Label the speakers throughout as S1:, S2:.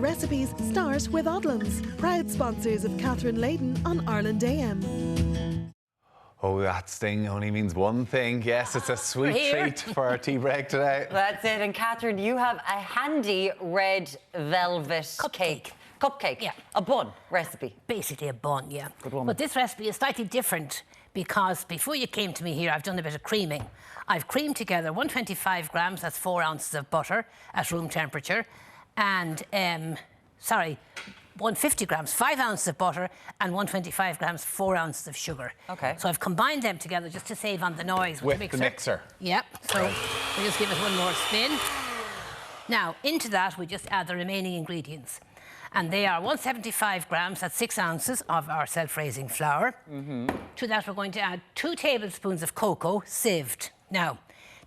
S1: recipes start with Odlums, proud sponsors of Catherine Leyden on Ireland AM.
S2: Oh, that sting only means one thing. Yes, it's a sweet treat for our tea break today.
S3: That's it. And Catherine, you have a handy red velvet cupcake. Yeah. A bun recipe.
S4: Basically a bun, yeah.
S3: Good woman.
S4: But this recipe is slightly different because before you came to me here, I've done a bit of creaming. I've creamed together 125 grams, that's 4 ounces of butter at room temperature, and 150 grams, 5 ounces of butter, and 125 grams, 4 ounces of sugar.
S3: Okay.
S4: So I've combined them together just to save on the noise with
S2: the mixer.
S4: Yep. So we just give it one more spin. Now, into that, we just add the remaining ingredients. And they are 175 grams, that's 6 ounces of our self-raising flour. To that, we're going to add 2 tablespoons of cocoa, sieved. Now,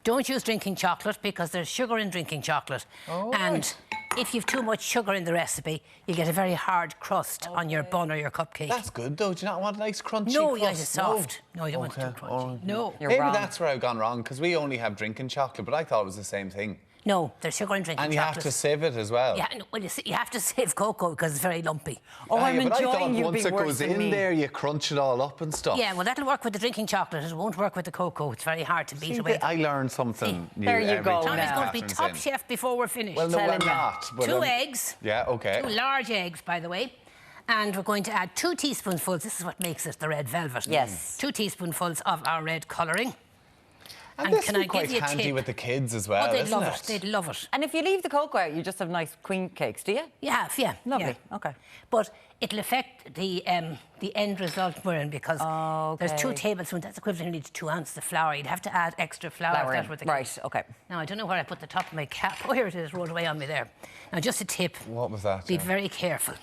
S4: don't use drinking chocolate because there's sugar in drinking chocolate.
S2: Oh,
S4: and if you've too much sugar in the recipe, you get a very hard crust on your bun or your cupcake.
S2: That's good, though. Do you not want a nice crunchy
S4: No,
S2: crust?
S4: you want it soft. No, you don't want it too crunchy.
S2: Oh.
S4: No.
S3: You're
S2: Maybe
S3: wrong.
S2: that's where I've gone wrong, because we only have drinking chocolate, but I thought it was the same thing.
S4: No, there's sugar in drinking chocolate.
S2: And you have to sieve it as well.
S4: Yeah, well, you have to sieve cocoa because it's very lumpy.
S3: Oh, I'm
S2: but I thought
S3: enjoying you
S2: once
S3: being
S2: it
S3: worse
S2: goes
S3: than
S2: in
S3: me.
S2: there, you crunch it all up and stuff.
S4: Yeah, well, that'll work with the drinking chocolate. It won't work with the cocoa. It's very hard to beat away.
S2: I learned something new
S3: there you
S2: every
S3: go.
S2: time
S4: Tommy's going to be
S2: Catherine's
S4: top
S2: in.
S4: chef before we're finished.
S2: Well, no,
S3: Tell
S2: we're
S3: him that.
S2: not. But
S4: 2 eggs.
S2: Yeah, okay.
S4: 2 large eggs, by the way. And we're going to add 2 teaspoonfuls. This is what makes it the red velvet.
S3: Yes.
S4: 2 teaspoonfuls of our red colouring.
S2: And this
S4: can
S2: would
S4: I
S2: be quite
S4: give you a
S2: handy
S4: tip?
S2: with the kids as well,
S4: Oh, they'd
S2: isn't
S4: love it. They'd love it.
S3: And if you leave the cocoa out, you just have nice queen cakes, do you?
S4: You have, yeah.
S3: Lovely.
S4: Yeah.
S3: Okay.
S4: But it'll affect the end result we're in because there's 2 tablespoons. That's equivalent to 2 ounces of flour. You'd have to add extra flour. If that were the
S3: Right,
S4: case.
S3: okay.
S4: Now, I don't know where I put the top of my cap. Oh, here it is, rolled away on me there. Now, just a tip.
S2: What was that?
S4: Be
S2: Yeah.
S4: very careful.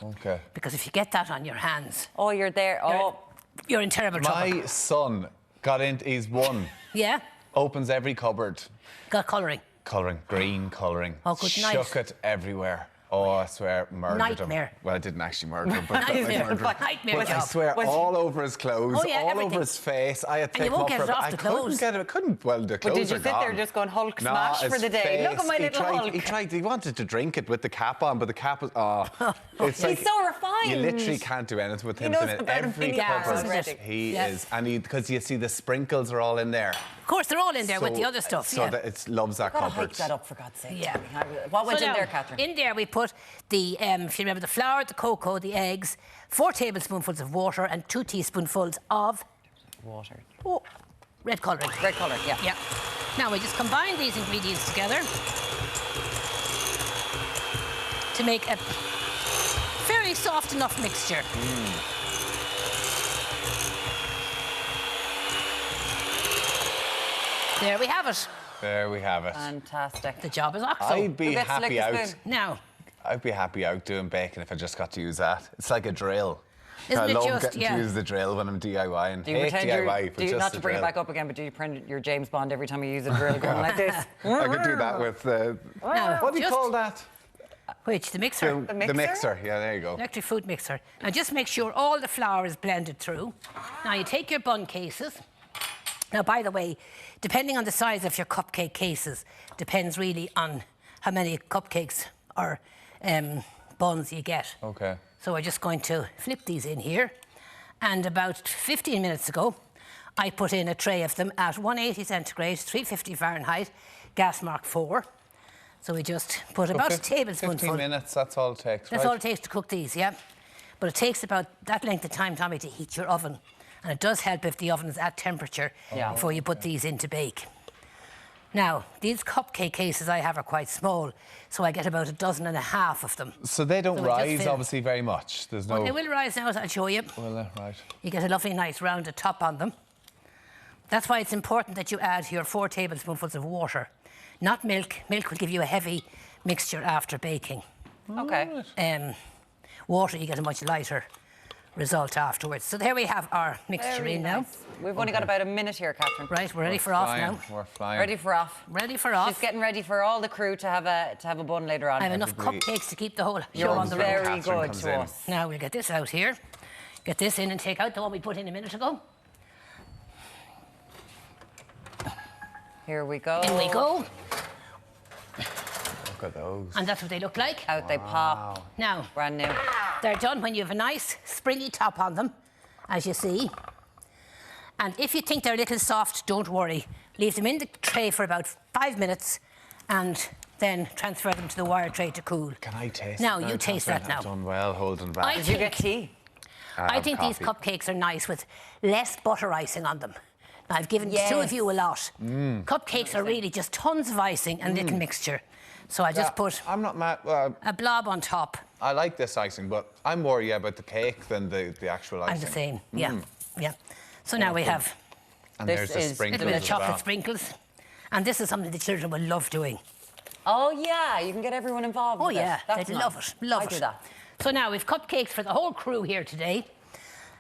S2: Okay.
S4: Because if you get that on your hands,
S3: Oh, you're there. Oh,
S4: you're in terrible trouble.
S2: My son got into, he's 1,
S4: Yeah?
S2: opens every cupboard.
S4: Got colouring.
S2: Colouring, green colouring.
S4: Oh, good night.
S2: Shook it everywhere. Oh, I swear, murdered
S4: Nightmare.
S2: him. Well, I didn't actually murder him, but
S4: Nightmare.
S2: I murdered him.
S4: Nightmare
S2: But I
S4: job.
S2: swear, all over his clothes,
S4: Oh, yeah,
S2: all
S4: everything.
S2: over his face. I had to
S4: And you
S2: take him
S4: won't
S2: up
S4: get
S2: for
S4: it off
S2: I
S4: the
S2: couldn't
S4: clothes.
S2: get it. I couldn't. Well, the clothes
S3: but did you
S2: are
S3: sit there
S2: gone.
S3: just going Hulk
S2: No,
S3: smash for
S2: his
S3: the day? Look at my
S2: face,
S3: little Hulk.
S2: He wanted to drink it with the cap on, but the cap was, it's
S3: He's so refined.
S2: You literally can't do anything with him.
S3: knows
S2: in
S3: about a
S2: every
S3: mini gas
S2: cupboard.
S3: already.
S2: He
S4: Yeah.
S2: is, and because you see the sprinkles are all in there.
S4: Of course, they're all in there with the other stuff.
S2: So
S4: yeah.
S2: that it loves that
S3: Gotta
S2: cupboard.
S3: hike that up, for God's sake.
S4: Yeah.
S3: What went
S4: So
S3: in
S4: now,
S3: there, Catherine?
S4: In there we put the, if you remember, the flour, the cocoa, the eggs, 4 tablespoonfuls of water and 2 teaspoonfuls of
S3: Water.
S4: red colouring.
S3: Red colour, yeah.
S4: Yeah. Now we just combine these ingredients together to make a very soft enough mixture. There we have it.
S2: There we have it.
S3: Fantastic.
S4: The job is oxo.
S2: I'd be
S3: Who gets to lick
S2: happy
S3: the
S2: out.
S3: spoon?
S4: Now,
S2: I'd be happy out doing bacon if I just got to use that. It's like a drill.
S4: Isn't
S2: I
S4: it
S2: love
S4: just,
S2: getting
S4: yeah.
S2: to use the drill when I'm DIYing.
S3: Do you
S2: Hate
S3: pretend
S2: DIY,
S3: you're,
S2: but
S3: do you,
S2: just
S3: not
S2: the
S3: to bring it
S2: drill.
S3: back up again, but do you pretend you're James Bond every time you use a drill going like this?
S2: I could do that with
S4: now
S2: what do you
S4: just-
S2: call that?
S4: Which, the mixer?
S2: The mixer. Yeah, there you go.
S4: Electric food mixer. Now just make sure all the flour is blended through. Now you take your bun cases. Now, by the way, depending on the size of your cupcake cases, depends really on how many cupcakes or buns you get.
S2: Okay.
S4: So we're just going to flip these in here. And about 15 minutes ago, I put in a tray of them at 180 centigrade, 350 Fahrenheit, gas mark 4. So we just put about a tablespoonful.
S2: 15 minutes, that's all it takes,
S4: That's
S2: right?
S4: all it takes to cook these, yeah. But it takes about that length of time, Tommy, to heat your oven. And it does help if the oven is at temperature before you put these in to bake. Now, these cupcake cases I have are quite small, so I get about 12.5 of them.
S2: So they don't
S4: So we just
S2: rise,
S4: fill.
S2: obviously, very much. There's no...
S4: They will rise now, I'll show you.
S2: Well, right.
S4: You get a lovely, nice, rounded top on them. That's why it's important that you add your 4 tablespoonfuls of water, not milk. Milk will give you a heavy mixture after baking.
S3: Okay.
S4: Water, you get a much lighter result afterwards. So there we have our mixture
S3: Very
S4: in now.
S3: nice. We've only got about a minute here, Catherine.
S4: Right, we're ready for off
S2: Flying,
S4: now.
S2: We're flying.
S3: Ready for off.
S4: Ready for off.
S3: She's getting ready for all the crew to have a bun later on.
S4: I have enough
S2: Everybody-
S4: cupcakes to keep the whole
S3: You're
S4: show on the road.
S3: very
S2: Catherine
S3: good
S2: comes
S3: to
S2: in.
S3: us.
S4: Now we'll get this out here. Get this in and take out the one we put in a minute ago.
S3: Here we go.
S4: In we go.
S2: Look at those.
S4: And that's what they look like.
S3: Out they pop.
S4: Now,
S3: Brand new.
S4: they're done when you have a nice springy top on them, as you see. And if you think they're a little soft, don't worry. Leave them in the tray for about 5 minutes and then transfer them to the wire tray to cool.
S2: Can I taste
S4: Now,
S2: it?
S4: you taste that now.
S2: I've done well holding back.
S3: Did you get tea?
S4: I think these cupcakes are nice with less butter icing on them. Now, I've given two of you a lot. Cupcakes are really just tons of icing and little mixture. So I just put
S2: I'm not mad.
S4: a blob on top.
S2: I like this icing, but I'm more about the cake than the actual icing.
S4: I'm the same, yeah. So now we have
S2: And
S3: This
S2: there's the
S3: is-
S4: a
S2: sprinkles
S4: little bit of
S2: as
S4: chocolate
S2: well.
S4: sprinkles. And this is something the children will love doing.
S3: Oh, yeah. You can get everyone involved
S4: Oh,
S3: with it.
S4: yeah,
S3: That's
S4: they'd
S3: nice.
S4: love it, love
S3: I
S4: it.
S3: do that.
S4: So now we've cupcakes for the whole crew here today.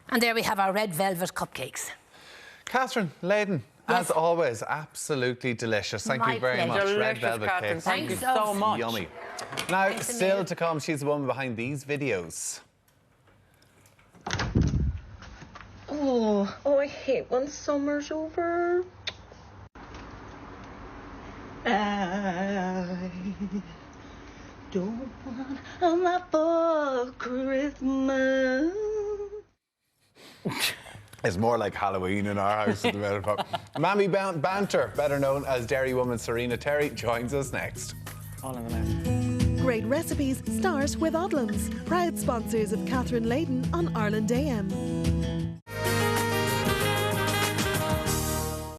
S4: And there we have our Red Velvet Cupcakes.
S2: Catherine Leyden, as always, absolutely delicious. Thank
S4: My
S2: you very
S4: pleasure.
S2: much.
S3: Delicious,
S2: Red Velvet
S3: Catherine.
S2: cakes.
S3: Thank you
S4: Thanks,
S3: so
S4: love.
S3: much.
S2: Yummy. Now,
S4: Thanks a
S2: still
S4: million.
S2: to come, she's the woman behind these videos.
S5: Oh, I hate when summer's over. I don't want a lot for Christmas.
S2: It's more like Halloween in our house at the minute. But Mammy Banter, better known as Dairy Woman Serena Terry, joins us next.
S3: All in the mouth.
S1: Great recipes start with Odlums, proud sponsors of Catherine Leyden on Ireland AM.